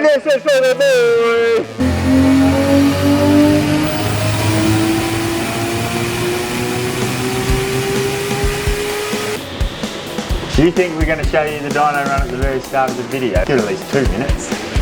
this is for the boys! Do you think we're going to show you the dyno run at the very start of the video? Give it at least 2 minutes.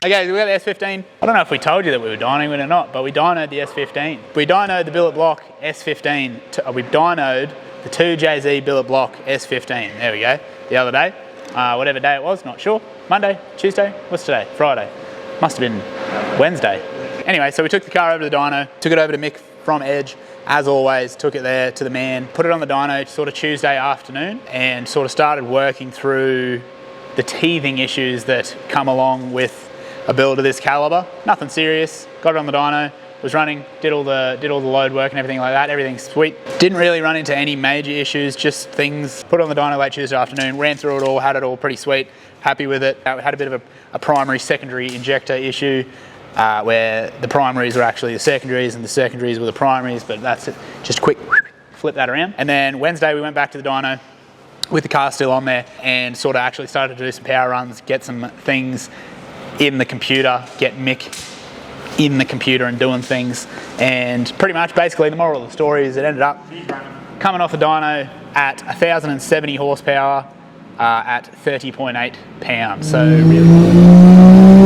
Okay, so we got the S15. I don't know if we told you that we were dynoing it or not, but we dynoed the S15. We dynoed the Billet block S15. We dynoed the 2JZ Billet block S15. There we go. The other day, whatever day it was, not sure. Monday, Tuesday, what's today? Friday. Must have been Wednesday. Anyway, so we took the car over to the dyno, took it over to Mick from Edge, as always, took it there to the man, put it on the dyno sort of Tuesday afternoon, and sort of started working through the teething issues that come along with a build of this caliber. Nothing serious. Got it on the dyno, was running, did all the load work and everything like that. Everything's sweet. Didn't really run into any major issues, just things. Put it on the dyno late Tuesday afternoon, ran through it all, had it all pretty sweet. Happy with it. Had a bit of a primary secondary injector issue where the primaries were actually the secondaries and the secondaries were the primaries, but that's it. Just quick flip that around. And then Wednesday we went back to the dyno with the car still on there and sort of actually started to do some power runs, get some things in the computer, get Mick in the computer and doing things. And pretty much basically the moral of the story is it ended up coming off the dyno at 1,070 horsepower at 30.8 pounds. So really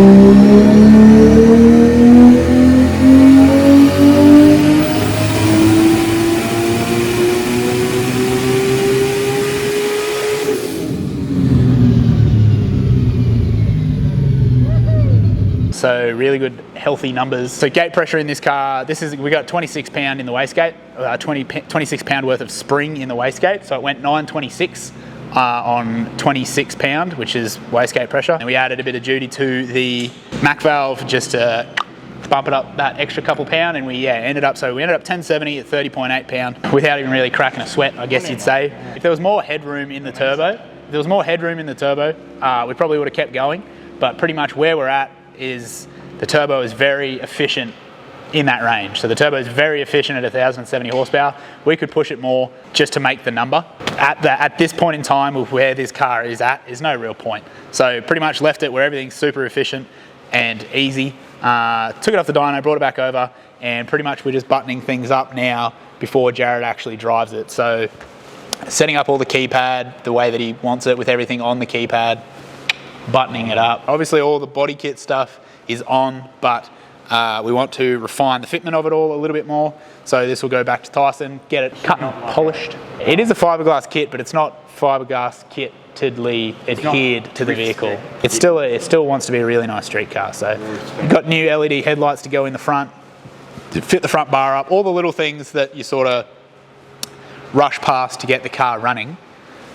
so really good, healthy numbers. So gate pressure in this car, we got 26 pound in the wastegate, 26 pound worth of spring in the wastegate. So it went 926 on 26 pound, which is wastegate pressure. And we added a bit of duty to the Mac valve just to bump it up that extra couple pound, and we ended up 1070 at 30.8 pound without even really cracking a sweat, I guess you'd say. If there was more headroom in the turbo, we probably would have kept going. But pretty much where we're at is the turbo is very efficient in that range. So the turbo is very efficient at 1,070 horsepower. We could push it more just to make the number. At this point in time of where this car is at is no real point. So pretty much left it where everything's super efficient and easy. Took it off the dyno, brought it back over, and pretty much we're just buttoning things up now before Jared actually drives it. So setting up all the keypad the way that he wants it with everything on the keypad, buttoning it up. Obviously all the body kit stuff is on, but we want to refine the fitment of it all a little bit more. So this will go back to Tyson, get it cut and polished. It is a fiberglass kit, but it's not fiberglass kittedly adhered to the vehicle. It still wants to be a really nice street car. So we've got new LED headlights to go in the front, to fit the front bar up, all the little things that you sort of rush past to get the car running,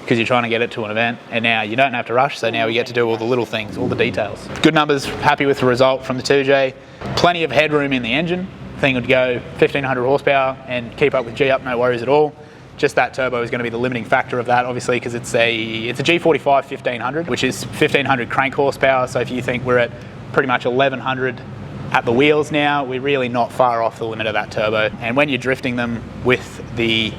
because you're trying to get it to an event, and now you don't have to rush, so now we get to do all the little things, all the details. Good numbers, happy with the result from the 2J. Plenty of headroom in the engine. Thing would go 1,500 horsepower and keep up with G-up, no worries at all. Just that turbo is going to be the limiting factor of that, obviously, because it's a G45 1500, which is 1,500 crank horsepower. So if you think we're at pretty much 1,100 at the wheels now, we're really not far off the limit of that turbo. And when you're drifting them with the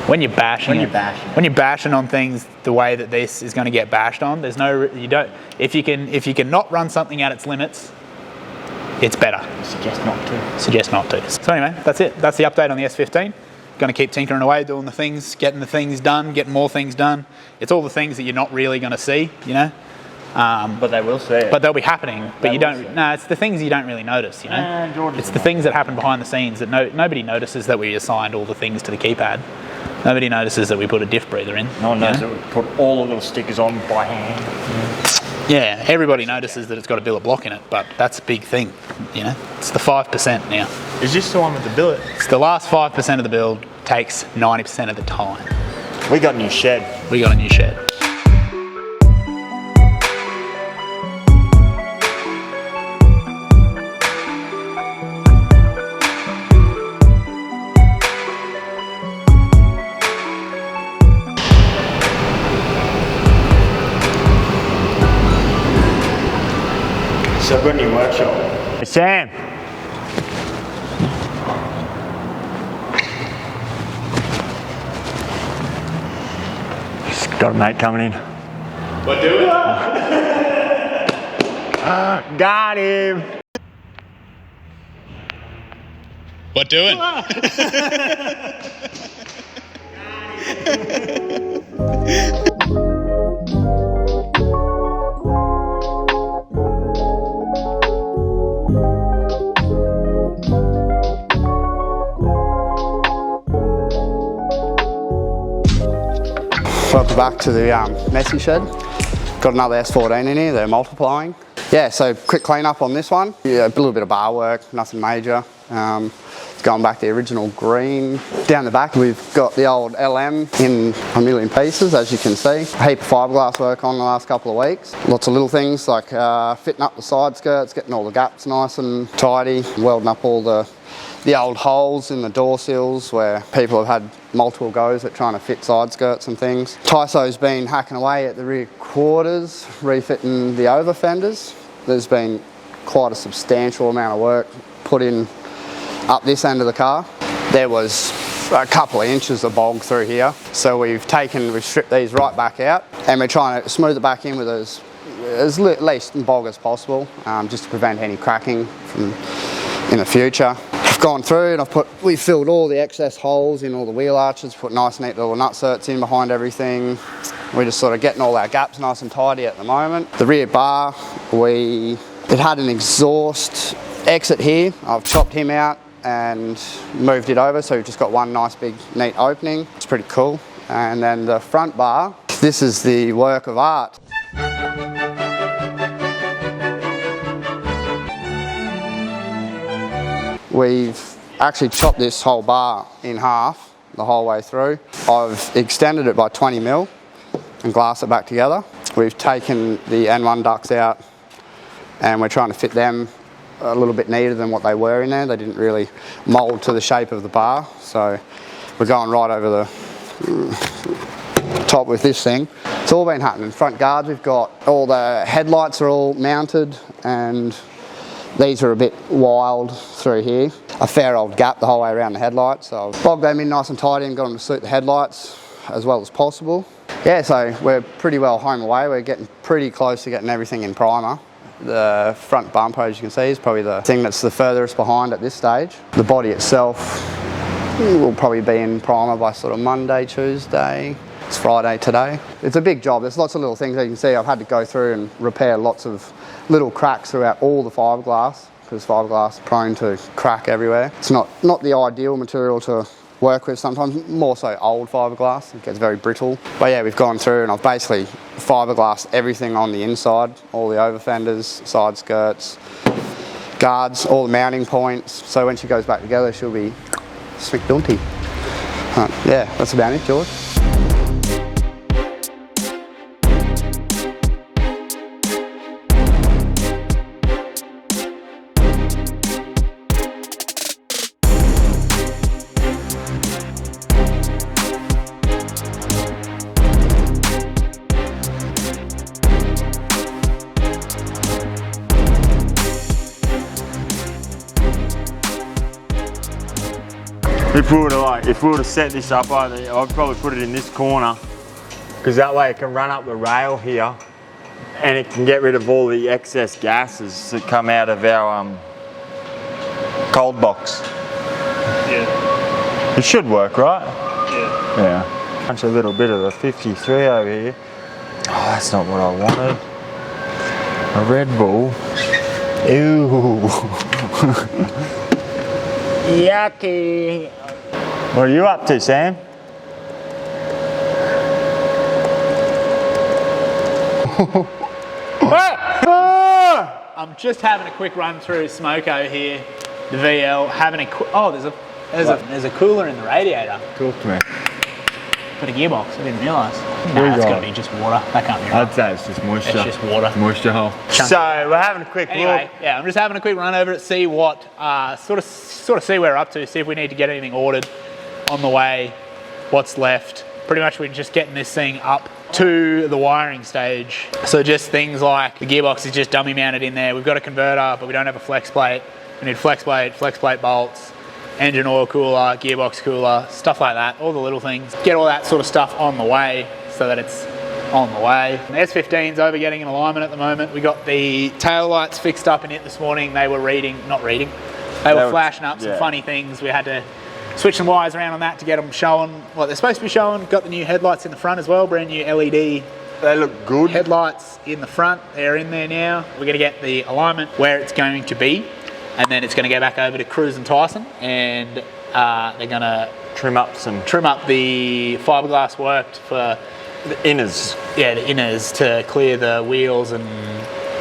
when you're bashing on things the way that this is going to get bashed on, if you can not run something at its limits, it's better. Suggest not to. So anyway, that's it. That's the update on the S15. Going to keep tinkering away, doing the things, getting the things done, getting more things done. It's all the things that you're not really going to see, you know. But they will see it. But they'll be happening. But you don't. No, it's the things you don't really notice, you know. It's the things that happen behind the scenes that nobody notices that we assigned all the things to the keypad. Nobody notices that we put a diff breather in. No one knows that we put all the little stickers on by hand. Yeah, everybody notices that it's got a billet block in it, but that's a big thing, you know. It's the 5% now. Is this the one with the billet? It's the last 5% of the build, takes 90% of the time. We got a new shed. We got a new shed. So I've got a new workshop. Hey, Sam. Just got a mate coming in. What do we? Got him. What doing? Welcome back to the messy shed. Got another S14 in here, they're multiplying. Yeah, so quick clean up on this one. Yeah, a little bit of bar work, nothing major. It's going back to the original green. Down the back we've got the old LM in a million pieces, as you can see. A heap of fiberglass work on the last couple of weeks. Lots of little things like fitting up the side skirts, getting all the gaps nice and tidy, welding up all the old holes in the door sills where people have had multiple goes at trying to fit side skirts and things. Tyso's been hacking away at the rear quarters, refitting the over fenders. There's been quite a substantial amount of work put in up this end of the car. There was a couple of inches of bog through here, so we've stripped these right back out and we're trying to smooth it back in with as least bog as possible, just to prevent any cracking in the future. I've gone through and we filled all the excess holes in all the wheel arches, put nice neat little nutserts in behind everything. We're just sort of getting all our gaps nice and tidy at the moment. The rear bar, it had an exhaust exit here. I've chopped him out and moved it over, so we've just got one nice big neat opening. It's pretty cool. And then the front bar, this is the work of art. We've actually chopped this whole bar in half the whole way through. I've extended it by 20 mil and glassed it back together. We've taken the N1 ducts out and we're trying to fit them a little bit neater than what they were in there. They didn't really mould to the shape of the bar, so we're going right over the top with this thing. It's all been happening. Front guards, we've got all the headlights are all mounted and these are a bit wild through here. A fair old gap the whole way around the headlights, so I've bogged them in nice and tidy and got them to suit the headlights as well as possible. Yeah, so we're pretty well home away. We're getting pretty close to getting everything in primer. The front bumper, as you can see, is probably the thing that's the furthest behind at this stage. The body itself will probably be in primer by sort of Monday, Tuesday. It's Friday today. It's a big job. There's lots of little things that you can see. I've had to go through and repair lots of little cracks throughout all the fiberglass, because fiberglass is prone to crack everywhere. It's not the ideal material to work with sometimes, more so old fiberglass. It gets very brittle. But yeah, we've gone through and I've basically fiberglassed everything on the inside, all the over fenders, side skirts, guards, all the mounting points. So when she goes back together, she'll be smick-dunty. Yeah, that's about it, George. If we were to set this up, I'd probably put it in this corner, because that way it can run up the rail here and it can get rid of all the excess gases that come out of our cold box. Yeah. It should work, right? Yeah. Yeah. Punch a little bit of the 53 over here. Oh, that's not what I wanted. A Red Bull. Ew. Yucky. What are you up to, Sam? I'm just having a quick run through Smoko here, the VL, having a there's a cooler in the radiator. Talk to me. But a gearbox, I didn't realise. No, it's got to be just water. That can't be right. I'd say it's just moisture. It's just water. Moisture hole. So we're having a quick look. Yeah, I'm just having a quick run over it, see what, sort of see where we're up to, see if we need to get anything ordered on the way, what's left. Pretty much we're just getting this thing up to the wiring stage. So just things like the gearbox is just dummy mounted in there. We've got a converter, but we don't have a flex plate. We need flex plate bolts, engine oil cooler, gearbox cooler, stuff like that, all the little things. Get all that sort of stuff on the way so that it's on the way. The S15's over getting an alignment at the moment. We got the tail lights fixed up in it this morning. They were not reading. They were flashing up some funny things. We had to switch some wires around on that to get them showing what they're supposed to be showing. Got the new headlights in the front as well, brand new LED. They look good. Headlights in the front, they're in there now. We're going to get the alignment where it's going to be, and then it's going to go back over to Kruize and Tyson, and they're going to trim up the fiberglass work for the inners. Yeah, the inners to clear the wheels and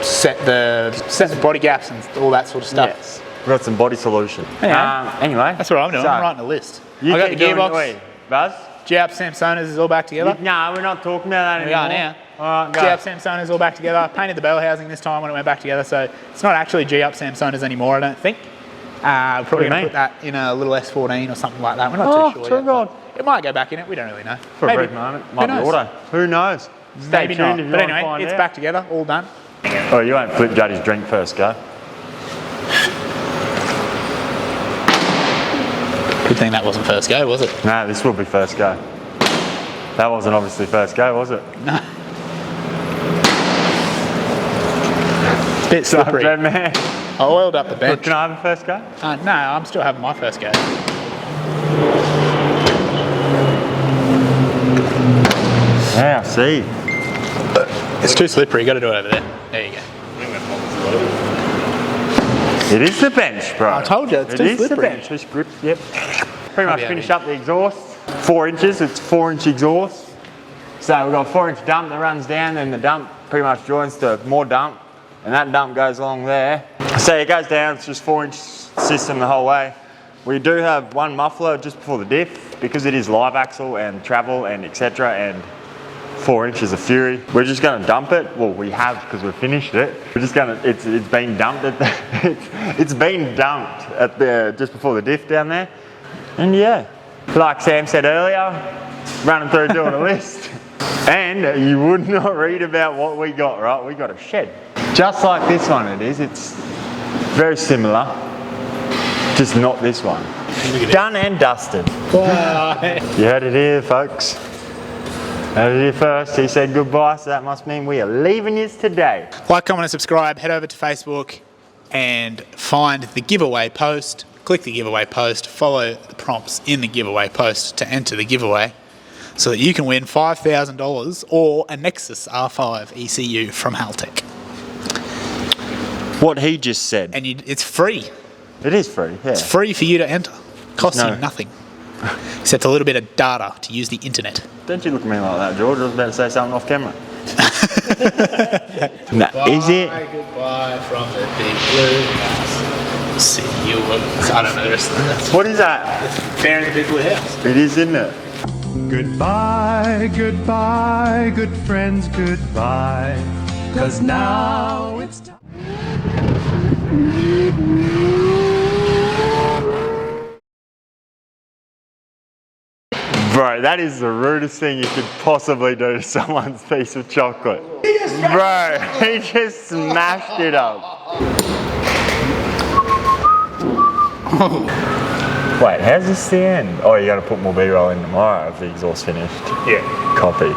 set the body gaps and all that sort of stuff. Yes. We've got some body solution. Anyway. That's what I'm doing. I'm writing a list. I got the gearbox. Buzz? G-up Samsonas is all back together. No, we're not talking about that anymore. We are now. Alright, go. G-up Samsonas is all back together. Painted the bell housing this time when it went back together, so it's not actually G-up Samsonas anymore, I don't think. We're probably going to put that in a little S14 or something like that. We're not too sure yet. It might go back in it. We don't really know. For a brief moment. Might be auto. Who knows? Maybe not. But anyway, it's back together. All done. Oh, you won't flip Juddy's drink first, go. Good thing that wasn't first go, was it? No, this will be first go. That wasn't obviously first go, was it? No. It's a bit slippery. Man. I oiled up the bench. Can I have a first go? No, I'm still having my first go. Yeah, I see. It's too slippery, you got to do it over there. There you go. It is the bench, bro. I told you, it's too slippery. It is the bench. This grip, yep. Pretty much finished up the exhaust. 4 inches, it's 4-inch exhaust. So we've got a 4-inch dump that runs down, and the dump pretty much joins to more dump, and that dump goes along there. So it goes down, it's just 4-inch system the whole way. We do have one muffler just before the diff, because it is live axle and travel and etc. and 4 inches of fury. We're just going to dump it. Well, we have because we've finished it. We're just going to. It's been dumped at the. It's been dumped at the just before the diff down there, and yeah, like Sam said earlier, running through doing a list, and you would not read about what we got. Right, we got a shed, just like this one. It is. It's very similar, just not this one. Done and dusted. Wow. You heard it here, folks. Heard it here first. He said goodbye, so that must mean we are leaving you today. Like, comment and subscribe. Head over to Facebook and find the giveaway post. Click the giveaway post. Follow the prompts in the giveaway post to enter the giveaway so that you can win $5,000 or a Nexus R5 ECU from Haltech. What he just said. And it's free. It is free, yeah. It's free for you to enter. Costs you nothing. Except a little bit of data to use the internet. Don't you look at me like that, George. I was about to say something off camera. That is it. Goodbye from the big blue house. See you. I don't know the rest of that. What is that? Bear in the big blue house. It is, isn't it? Goodbye, goodbye, good friends, goodbye. 'Cause now it's time. Bro, that is the rudest thing you could possibly do to someone's piece of chocolate. Bro, he just smashed it up. Wait, how's this the end? Oh, you got to put more B-roll in tomorrow if the exhaust finished. Yeah. Copy.